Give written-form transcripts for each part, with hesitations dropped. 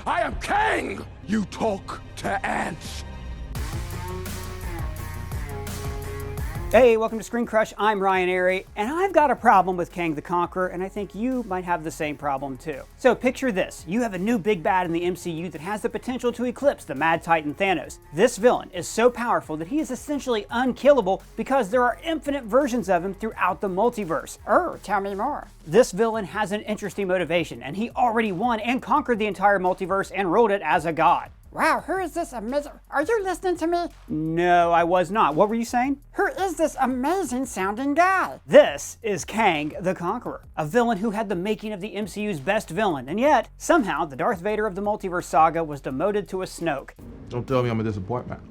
I am Kang! You talk to ants. Hey, welcome to ScreenCrush. I'm Ryan Airy, and I've got a problem with Kang the Conqueror, and I think you might have the same problem too. So picture this. You have a new big bad in the MCU that has the potential to eclipse the Mad Titan Thanos. This villain is so powerful that he is essentially unkillable because there are infinite versions of him throughout the multiverse. Tell me more. This villain has an interesting motivation, and he already won and conquered the entire multiverse and ruled it as a god. Wow, who is this amazing? Are you listening to me? No, I was not. What were you saying? Who is this amazing sounding guy? This is Kang the Conqueror, a villain who had the making of the MCU's best villain, and yet, somehow, the Darth Vader of the Multiverse saga was demoted to a Snoke. Don't tell me I'm a disappointment.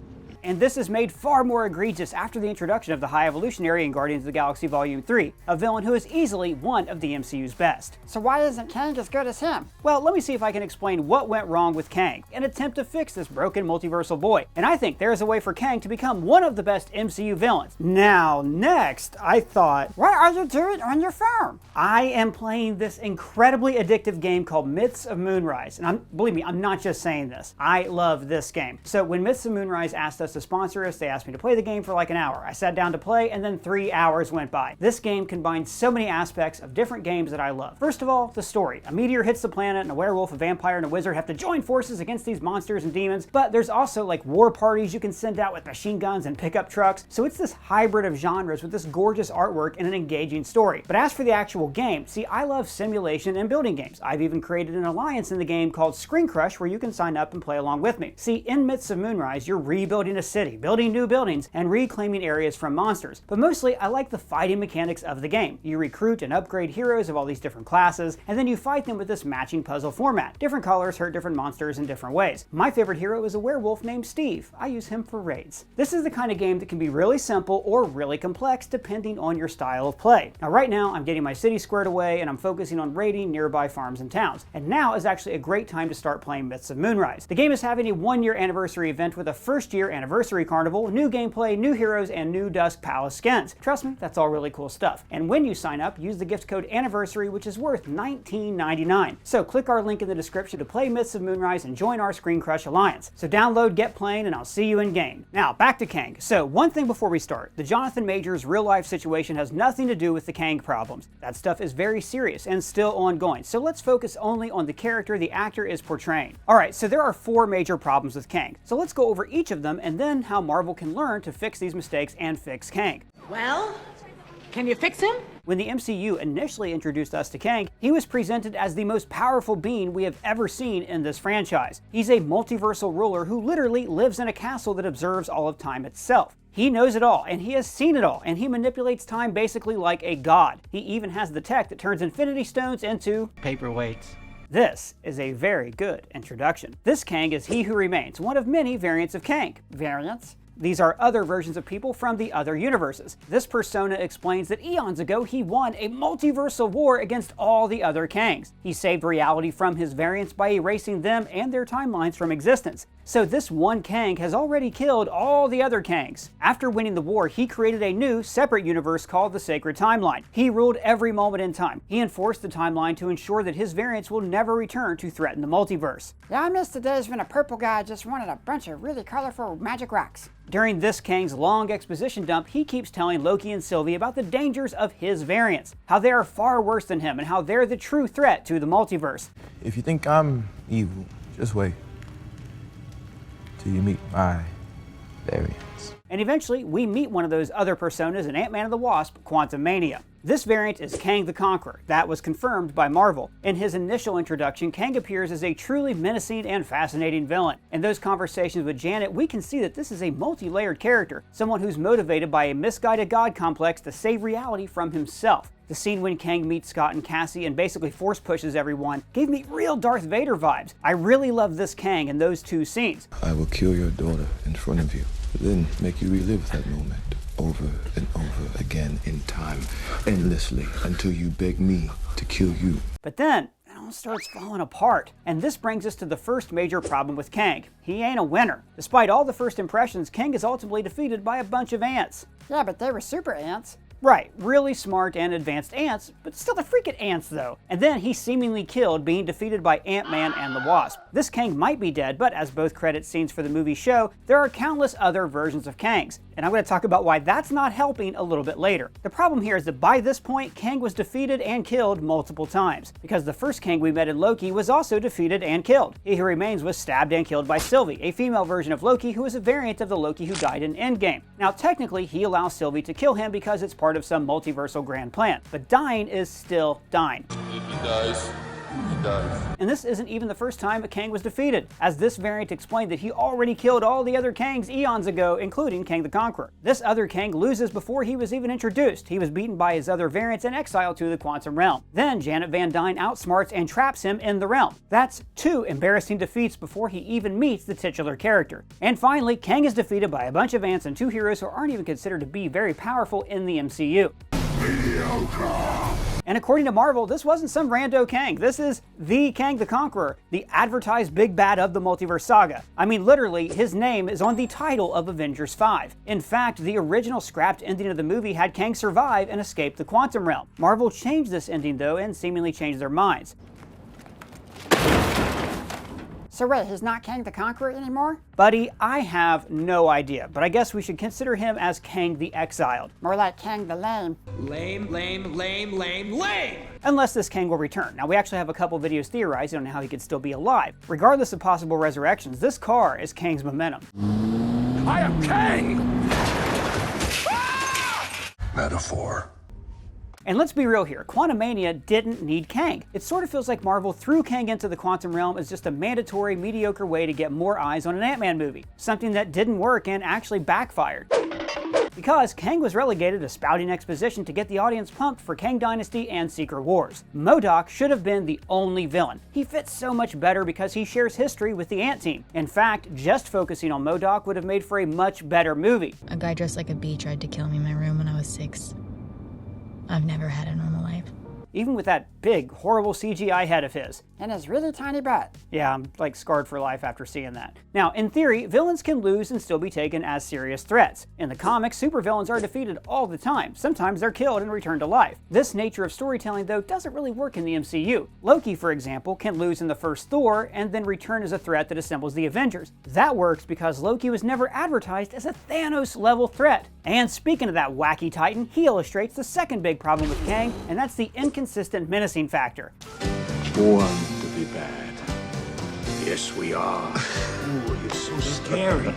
And this is made far more egregious after the introduction of the High Evolutionary in Guardians of the Galaxy Volume 3, a villain who is easily one of the MCU's best. So why isn't Kang as good as him? Well, let me see if I can explain what went wrong with Kang, and attempt to fix this broken multiversal boy. And I think there is a way for Kang to become one of the best MCU villains. Now, next, I thought, what are you doing on your phone? I am playing this incredibly addictive game called Myths of Moonrise. And believe me, I'm not just saying this. I love this game. So when Myths of Moonrise asked us to sponsor us, they asked me to play the game for like an hour. I sat down to play, and then 3 hours went by. This game combines so many aspects of different games that I love. First of all, the story. A meteor hits the planet, and a werewolf, a vampire, and a wizard have to join forces against these monsters and demons. But there's also like war parties you can send out with machine guns and pickup trucks. So it's this hybrid of genres with this gorgeous artwork and an engaging story. But as for the actual game, see, I love simulation and building games. I've even created an alliance in the game called ScreenCrush where you can sign up and play along with me. See, in Myths of Moonrise, you're rebuilding a city, building new buildings, and reclaiming areas from monsters. But mostly, I like the fighting mechanics of the game. You recruit and upgrade heroes of all these different classes, and then you fight them with this matching puzzle format. Different colors hurt different monsters in different ways. My favorite hero is a werewolf named Steve. I use him for raids. This is the kind of game that can be really simple or really complex depending on your style of play. Now right now, I'm getting my city squared away and I'm focusing on raiding nearby farms and towns. And now is actually a great time to start playing Myths of Moonrise. The game is having a 1-year anniversary event with a first-year anniversary carnival, new gameplay, new heroes, and new Dusk Palace skins. Trust me, that's all really cool stuff. And when you sign up, use the gift code ANNIVERSARY, which is worth $19.99. So click our link in the description to play Myths of Moonrise and join our ScreenCrush Alliance. So download, get playing, and I'll see you in game. Now, back to Kang. So one thing before we start, the Jonathan Majors real-life situation has nothing to do with the Kang problems. That stuff is very serious and still ongoing. So let's focus only on the character the actor is portraying. Alright, so there are 4 major problems with Kang. So let's go over each of them and then how Marvel can learn to fix these mistakes and fix Kang. Well, can you fix him? When the MCU initially introduced us to Kang, he was presented as the most powerful being we have ever seen in this franchise. He's a multiversal ruler who literally lives in a castle that observes all of time itself. He knows it all, and he has seen it all, and he manipulates time basically like a god. He even has the tech that turns Infinity Stones into paperweights. This is a very good introduction. This Kang is He Who Remains, one of many variants of Kang. Variants? These are other versions of people from the other universes. This persona explains that eons ago he won a multiversal war against all the other Kangs. He saved reality from his variants by erasing them and their timelines from existence. So this one Kang has already killed all the other Kangs. After winning the war, he created a new, separate universe called the Sacred Timeline. He ruled every moment in time. He enforced the timeline to ensure that his variants will never return to threaten the multiverse. Yeah, I miss the days when a purple guy just wanted a bunch of really colorful magic rocks. During this Kang's long exposition dump, he keeps telling Loki and Sylvie about the dangers of his variants, how they are far worse than him, and how they're the true threat to the multiverse. If you think I'm evil, just wait till you meet my variants. And eventually, we meet one of those other personas in Ant-Man and the Wasp, Quantumania. This variant is Kang the Conqueror. That was confirmed by Marvel. In his initial introduction, Kang appears as a truly menacing and fascinating villain. In those conversations with Janet, we can see that this is a multi-layered character, someone who's motivated by a misguided god complex to save reality from himself. The scene when Kang meets Scott and Cassie and basically force pushes everyone gave me real Darth Vader vibes. I really love this Kang in those 2 scenes. I will kill your daughter in front of you, then make you relive that moment over and over again in time, endlessly, until you beg me to kill you. But then, it all starts falling apart. And this brings us to the first major problem with Kang. He ain't a winner. Despite all the first impressions, Kang is ultimately defeated by a bunch of ants. Yeah, but they were super ants. Right, really smart and advanced ants, but still the freaking ants though. And then he's seemingly killed, being defeated by Ant-Man and the Wasp. This Kang might be dead, but as both credit scenes for the movie show, there are countless other versions of Kangs. And I'm going to talk about why that's not helping a little bit later. The problem here is that by this point, Kang was defeated and killed multiple times, because the first Kang we met in Loki was also defeated and killed. He Who Remains was stabbed and killed by Sylvie, a female version of Loki who is a variant of the Loki who died in Endgame. Now technically, he allows Sylvie to kill him because it's part of some multiversal grand plan, but dying is still dying. If he dies, he dies. And this isn't even the first time a Kang was defeated, as this variant explained that he already killed all the other Kangs eons ago, including Kang the Conqueror. This other Kang loses before he was even introduced. He was beaten by his other variants and exiled to the quantum realm. Then Janet Van Dyne outsmarts and traps him in the realm. That's 2 embarrassing defeats before he even meets the titular character. And finally, Kang is defeated by a bunch of ants and 2 heroes who aren't even considered to be very powerful in the MCU. And according to Marvel, this wasn't some rando Kang. This is the Kang the Conqueror, the advertised big bad of the Multiverse saga. I mean, literally, his name is on the title of Avengers 5. In fact, the original scrapped ending of the movie had Kang survive and escape the quantum realm. Marvel changed this ending, though, and seemingly changed their minds. So wait, he's not Kang the Conqueror anymore? Buddy, I have no idea, but I guess we should consider him as Kang the Exiled. More like Kang the Lame. Lame, lame, lame, lame, lame! Unless this Kang will return. Now, we actually have a couple videos theorizing on how he could still be alive. Regardless of possible resurrections, this car is Kang's momentum. I am Kang! Metaphor. And let's be real here, Quantumania didn't need Kang. It sort of feels like Marvel threw Kang into the quantum realm as just a mandatory, mediocre way to get more eyes on an Ant-Man movie. Something that didn't work and actually backfired. Because Kang was relegated to spouting exposition to get the audience pumped for Kang Dynasty and Secret Wars. MODOK should have been the only villain. He fits so much better because he shares history with the Ant Team. In fact, just focusing on MODOK would have made for a much better movie. A guy dressed like a bee tried to kill me in my room when I was 6. I've never had a normal life. Even with that big, horrible CGI head of his. And his really tiny butt. Yeah, I'm like scarred for life after seeing that. Now, in theory, villains can lose and still be taken as serious threats. In the comics, supervillains are defeated all the time. Sometimes they're killed and returned to life. This nature of storytelling, though, doesn't really work in the MCU. Loki, for example, can lose in the first Thor and then return as a threat that assembles the Avengers. That works because Loki was never advertised as a Thanos-level threat. And speaking of that wacky Titan, he illustrates the second big problem with Kang, and that's the inconsistent menacing factor. Born to be bad. Yes, we are. Ooh, you're so scary.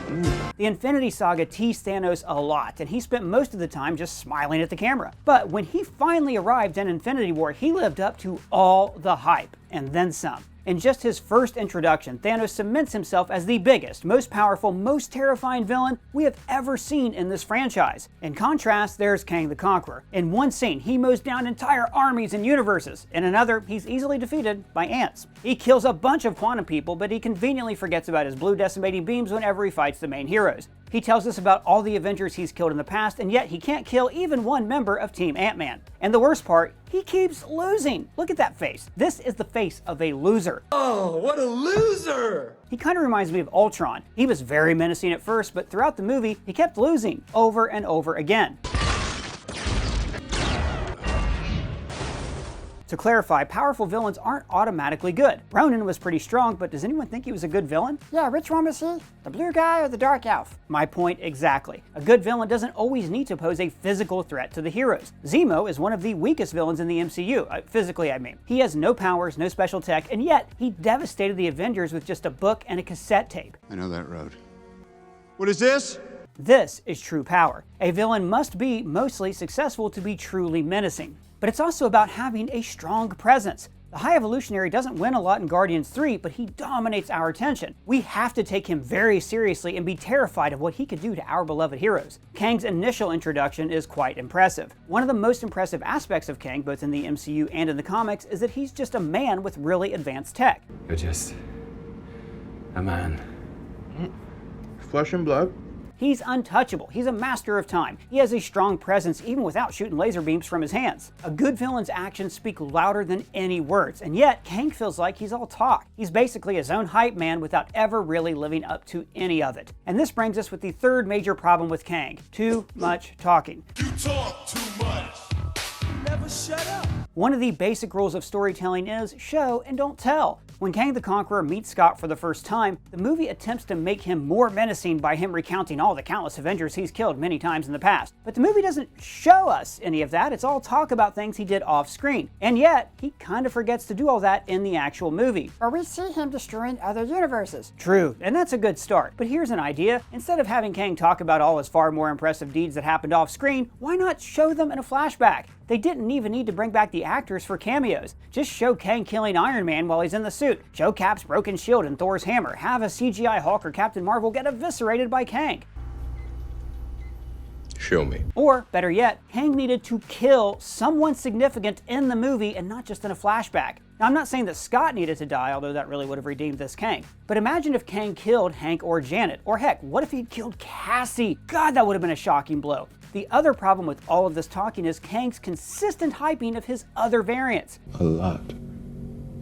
The Infinity Saga teased Thanos a lot, and he spent most of the time just smiling at the camera. But when he finally arrived in Infinity War, he lived up to all the hype, and then some. In just his first introduction, Thanos cements himself as the biggest, most powerful, most terrifying villain we have ever seen in this franchise. In contrast, there's Kang the Conqueror. In one scene, he mows down entire armies and universes. In another, he's easily defeated by ants. He kills a bunch of quantum people, but he conveniently forgets about his blue decimating beams whenever he fights the main heroes. He tells us about all the Avengers he's killed in the past, and yet he can't kill even one member of Team Ant-Man. And the worst part, he keeps losing. Look at that face. This is the face of a loser. Oh, what a loser! He kind of reminds me of Ultron. He was very menacing at first, but throughout the movie, he kept losing over and over again. To clarify, powerful villains aren't automatically good. Ronan was pretty strong, but does anyone think he was a good villain? Yeah, which one was he? The blue guy or the dark elf? My point exactly. A good villain doesn't always need to pose a physical threat to the heroes. Zemo is one of the weakest villains in the MCU, physically I mean. He has no powers, no special tech, and yet he devastated the Avengers with just a book and a cassette tape. I know that road. What is this? This is true power. A villain must be mostly successful to be truly menacing. But it's also about having a strong presence. The High Evolutionary doesn't win a lot in Guardians 3, but he dominates our attention. We have to take him very seriously and be terrified of what he could do to our beloved heroes. Kang's initial introduction is quite impressive. One of the most impressive aspects of Kang, both in the MCU and in the comics, is that he's just a man with really advanced tech. You're just a man. Flesh and blood. He's untouchable. He's a master of time. He has a strong presence even without shooting laser beams from his hands. A good villain's actions speak louder than any words, and yet Kang feels like he's all talk. He's basically his own hype man without ever really living up to any of it. And this brings us with the third major problem with Kang: too much talking. You talk too much. Never shut up. One of the basic rules of storytelling is show and don't tell. When Kang the Conqueror meets Scott for the first time, the movie attempts to make him more menacing by him recounting all the countless Avengers he's killed many times in the past. But the movie doesn't show us any of that. It's all talk about things he did off screen. And yet, he kind of forgets to do all that in the actual movie. Or we see him destroying other universes. True, and that's a good start. But here's an idea. Instead of having Kang talk about all his far more impressive deeds that happened off screen, why not show them in a flashback? They didn't even need to bring back the actors for cameos. Just show Kang killing Iron Man while he's in the suit. Show Cap's broken shield and Thor's hammer. Have a CGI Hulk or Captain Marvel get eviscerated by Kang. Show me. Or, better yet, Kang needed to kill someone significant in the movie and not just in a flashback. Now, I'm not saying that Scott needed to die, although that really would have redeemed this Kang. But imagine if Kang killed Hank or Janet. Or heck, what if he'd killed Cassie? God, that would have been a shocking blow. The other problem with all of this talking is Kang's consistent hyping of his other variants. A lot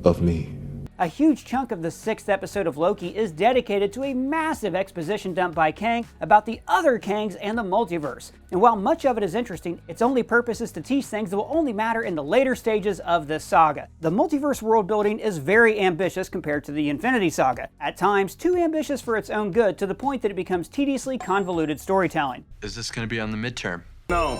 of me. A huge chunk of the 6th episode of Loki is dedicated to a massive exposition dump by Kang about the other Kangs and the multiverse. And while much of it is interesting, its only purpose is to teach things that will only matter in the later stages of this saga. The multiverse world building is very ambitious compared to the Infinity Saga. At times, too ambitious for its own good, to the point that it becomes tediously convoluted storytelling. Is this going to be on the midterm? No.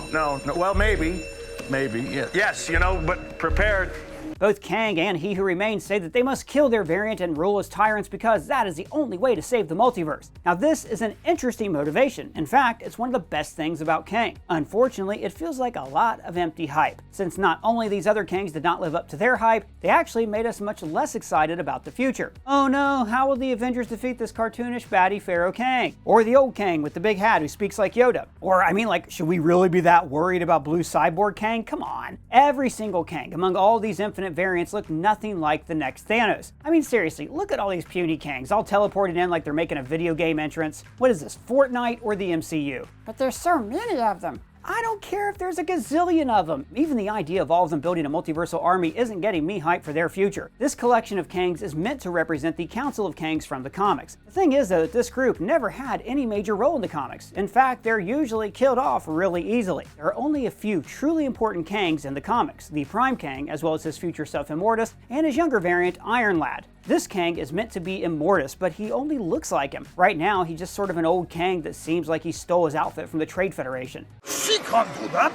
Well, maybe. Yeah. Yes, but prepared. Both Kang and He Who Remains say that they must kill their variant and rule as tyrants because that is the only way to save the multiverse. Now, this is an interesting motivation. In fact, it's one of the best things about Kang. Unfortunately, it feels like a lot of empty hype, since not only these other Kangs did not live up to their hype, they actually made us much less excited about the future. Oh no, how will the Avengers defeat this cartoonish baddie Pharaoh Kang? Or the old Kang with the big hat who speaks like Yoda? Or, should we really be that worried about blue cyborg Kang? Come on. Every single Kang among all these infinite variants look nothing like the next Thanos. Seriously, look at all these puny Kangs, all teleported in like they're making a video game entrance. What is this, Fortnite or the MCU? But there's so many of them. I don't care if there's a gazillion of them. Even the idea of all of them building a multiversal army isn't getting me hyped for their future. This collection of Kangs is meant to represent the Council of Kangs from the comics. The thing is, though, that this group never had any major role in the comics. In fact, they're usually killed off really easily. There are only a few truly important Kangs in the comics: the Prime Kang, as well as his future self Immortus, and his younger variant, Iron Lad. This Kang is meant to be Immortus, but he only looks like him. Right now, he's just sort of an old Kang that seems like he stole his outfit from the Trade Federation. She can't do that.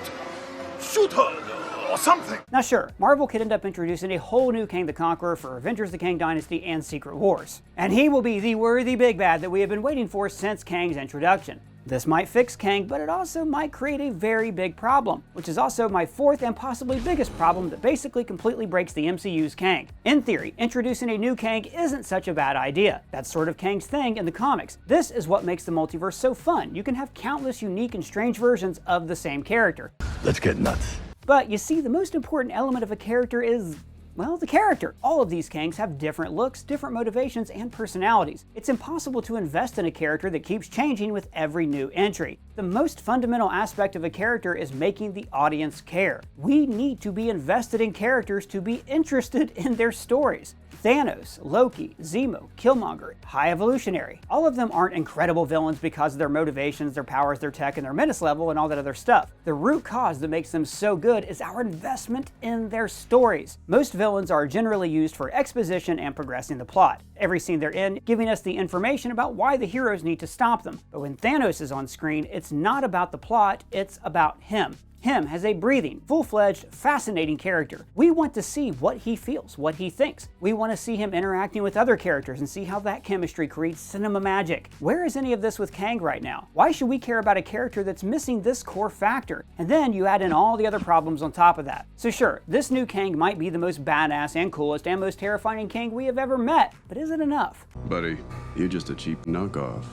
Shoot her or something. Now sure, Marvel could end up introducing a whole new Kang the Conqueror for Avengers: The Kang Dynasty and Secret Wars. And he will be the worthy big bad that we have been waiting for since Kang's introduction. This might fix Kang, but it also might create a very big problem, which is also my fourth and possibly biggest problem that basically completely breaks the MCU's Kang. In theory, introducing a new Kang isn't such a bad idea. That's sort of Kang's thing in the comics. This is what makes the multiverse so fun. You can have countless unique and strange versions of the same character. Let's get nuts. But you see, the most important element of a character is, well, the character. All of these Kangs have different looks, different motivations, and personalities. It's impossible to invest in a character that keeps changing with every new entry. The most fundamental aspect of a character is making the audience care. We need to be invested in characters to be interested in their stories. Thanos, Loki, Zemo, Killmonger, High Evolutionary. All of them aren't incredible villains because of their motivations, their powers, their tech, and their menace level and all that other stuff. The root cause that makes them so good is our investment in their stories. Most villains are generally used for exposition and progressing the plot. Every scene they're in giving us the information about why the heroes need to stop them. But when Thanos is on screen, it's not about the plot, it's about him. Him has a breathing, full-fledged, fascinating character. We want to see what he feels, what he thinks. We want to see him interacting with other characters and see how that chemistry creates cinema magic. Where is any of this with Kang right now? Why should we care about a character that's missing this core factor? And then you add in all the other problems on top of that. So sure, this new Kang might be the most badass and coolest and most terrifying Kang we have ever met, but is it enough? Buddy, you're just a cheap knockoff.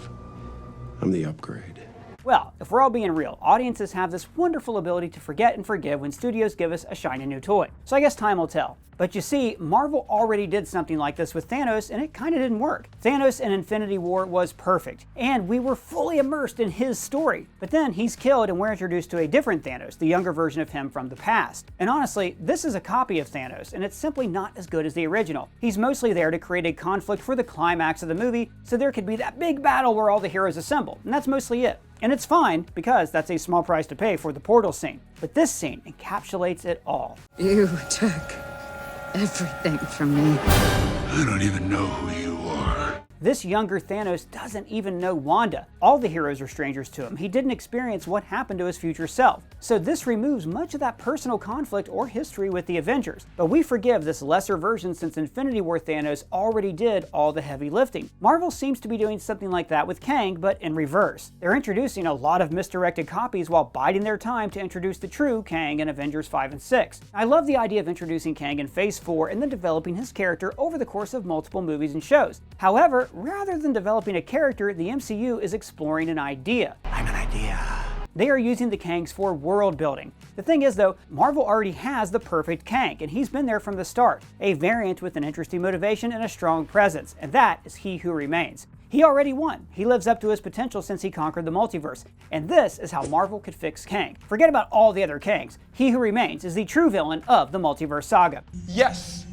I'm the upgrade. Well, if we're all being real, audiences have this wonderful ability to forget and forgive when studios give us a shiny new toy. So I guess time will tell. But you see, Marvel already did something like this with Thanos, and it kind of didn't work. Thanos in Infinity War was perfect, and we were fully immersed in his story. But then he's killed and we're introduced to a different Thanos, the younger version of him from the past. And honestly, this is a copy of Thanos, and it's simply not as good as the original. He's mostly there to create a conflict for the climax of the movie, so there could be that big battle where all the heroes assemble, and that's mostly it. And it's fine, because that's a small price to pay for the portal scene. But this scene encapsulates it all. You took everything from me. I don't even know who you are. This younger Thanos doesn't even know Wanda. All the heroes are strangers to him. He didn't experience what happened to his future self. So this removes much of that personal conflict or history with the Avengers. But we forgive this lesser version since Infinity War Thanos already did all the heavy lifting. Marvel seems to be doing something like that with Kang, but in reverse. They're introducing a lot of misdirected copies while biding their time to introduce the true Kang in Avengers 5 and 6. I love the idea of introducing Kang in Phase 4 and then developing his character over the course of multiple movies and shows. However, rather than developing a character, the MCU is exploring an idea. I'm an idea. They are using the Kangs for world building. The thing is though, Marvel already has the perfect Kang, and he's been there from the start. A variant with an interesting motivation and a strong presence, and that is He Who Remains. He already won. He lives up to his potential since he conquered the multiverse. And this is how Marvel could fix Kang. Forget about all the other Kangs. He Who Remains is the true villain of the Multiverse saga. Yes!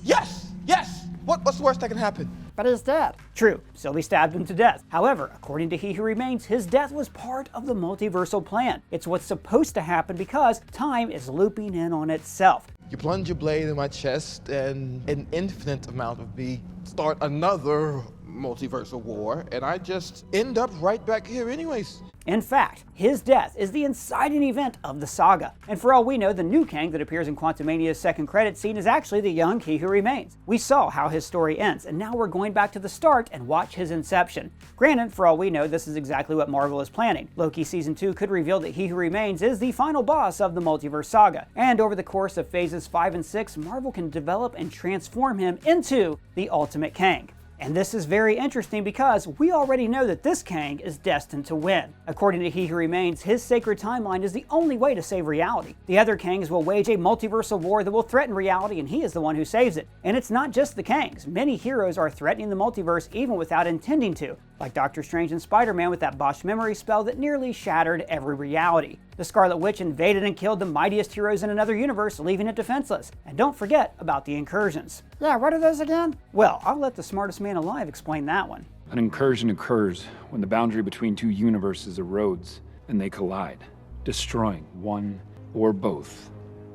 Yes! Yes! What's the worst that can happen? But he's dead. True, Sylvie stabbed him to death. However, according to He Who Remains, his death was part of the multiversal plan. It's what's supposed to happen because time is looping in on itself. You plunge your blade in my chest, and an infinite amount of me start another multiversal war, and I just end up right back here anyways. In fact, his death is the inciting event of the saga. And for all we know, the new Kang that appears in Quantumania's second credit scene is actually the young He Who Remains. We saw how his story ends, and now we're going back to the start and watch his inception. Granted, for all we know, this is exactly what Marvel is planning. Loki Season 2 could reveal that He Who Remains is the final boss of the Multiverse saga. And over the course of Phases 5 and 6, Marvel can develop and transform him into the ultimate Kang. And this is very interesting because we already know that this Kang is destined to win. According to He Who Remains, his sacred timeline is the only way to save reality. The other Kangs will wage a multiversal war that will threaten reality, and he is the one who saves it. And it's not just the Kangs. Many heroes are threatening the multiverse even without intending to, like Doctor Strange and Spider-Man with that botched memory spell that nearly shattered every reality. The Scarlet Witch invaded and killed the mightiest heroes in another universe, leaving it defenseless. And don't forget about the incursions. Yeah, what are those again? Well, I'll let the smartest man alive explain that one. An incursion occurs when the boundary between two universes erodes and they collide, destroying one or both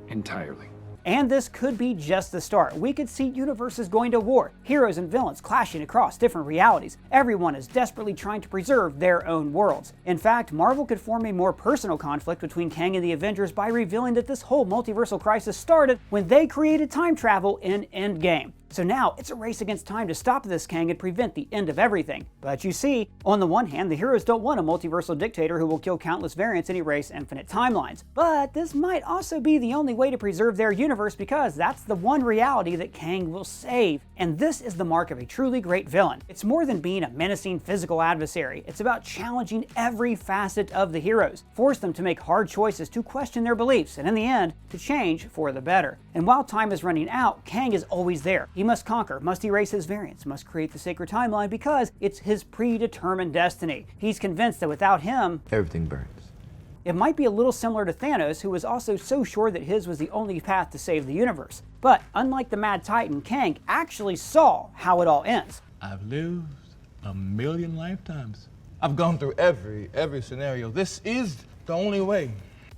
entirely. And this could be just the start. We could see universes going to war, heroes and villains clashing across different realities. Everyone is desperately trying to preserve their own worlds. In fact, Marvel could form a more personal conflict between Kang and the Avengers by revealing that this whole multiversal crisis started when they created time travel in Endgame. So now it's a race against time to stop this Kang and prevent the end of everything. But you see, on the one hand, the heroes don't want a multiversal dictator who will kill countless variants and erase infinite timelines. But this might also be the only way to preserve their universe because that's the one reality that Kang will save. And this is the mark of a truly great villain. It's more than being a menacing physical adversary. It's about challenging every facet of the heroes, force them to make hard choices, to question their beliefs, and in the end, to change for the better. And while time is running out, Kang is always there. He must conquer, must erase his variants, must create the sacred timeline because it's his predetermined destiny. He's convinced that without him, everything burns. It might be a little similar to Thanos, who was also so sure that his was the only path to save the universe. But unlike the Mad Titan, Kang actually saw how it all ends. I've lived 1,000,000 lifetimes. I've gone through every scenario. This is the only way.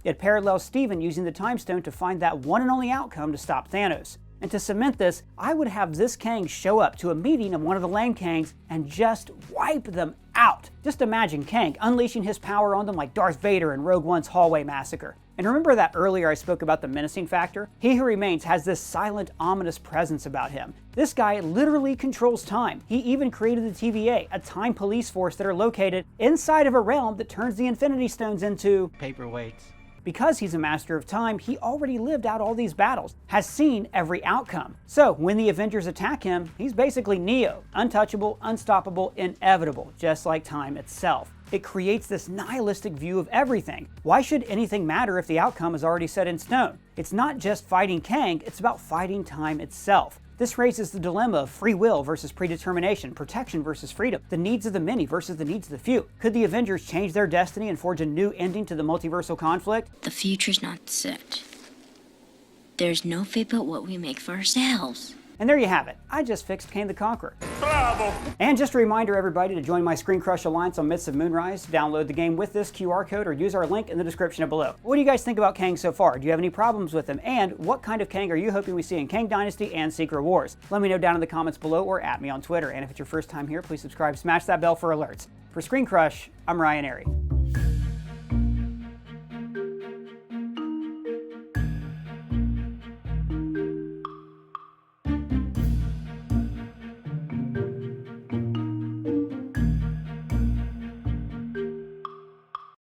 It parallels Steven using the Time Stone to find that one and only outcome to stop Thanos. And to cement this, I would have this Kang show up to a meeting of one of the lame Kangs and just wipe them out. Just imagine Kang unleashing his power on them like Darth Vader in Rogue One's hallway massacre. And remember that earlier I spoke about the menacing factor? He Who Remains has this silent, ominous presence about him. This guy literally controls time. He even created the TVA, a time police force that are located inside of a realm that turns the Infinity Stones into Paperweights. Because he's a master of time, he already lived out all these battles, has seen every outcome. So when the Avengers attack him, he's basically Neo, untouchable, unstoppable, inevitable, just like time itself. It creates this nihilistic view of everything. Why should anything matter if the outcome is already set in stone? It's not just fighting Kang, it's about fighting time itself. This raises the dilemma of free will versus predetermination, protection versus freedom, the needs of the many versus the needs of the few. Could the Avengers change their destiny and forge a new ending to the multiversal conflict? The future's not set. There's no fate but what we make for ourselves. And there you have it. I just fixed Kang the Conqueror. Bravo! And just a reminder, everybody, to join my ScreenCrush Alliance on Myths of Moonrise. Download the game with this QR code or use our link in the description below. What do you guys think about Kang so far? Do you have any problems with him? And what kind of Kang are you hoping we see in Kang Dynasty and Secret Wars? Let me know down in the comments below or at me on Twitter. And if it's your first time here, please subscribe, smash that bell for alerts. For ScreenCrush, I'm Ryan Airy.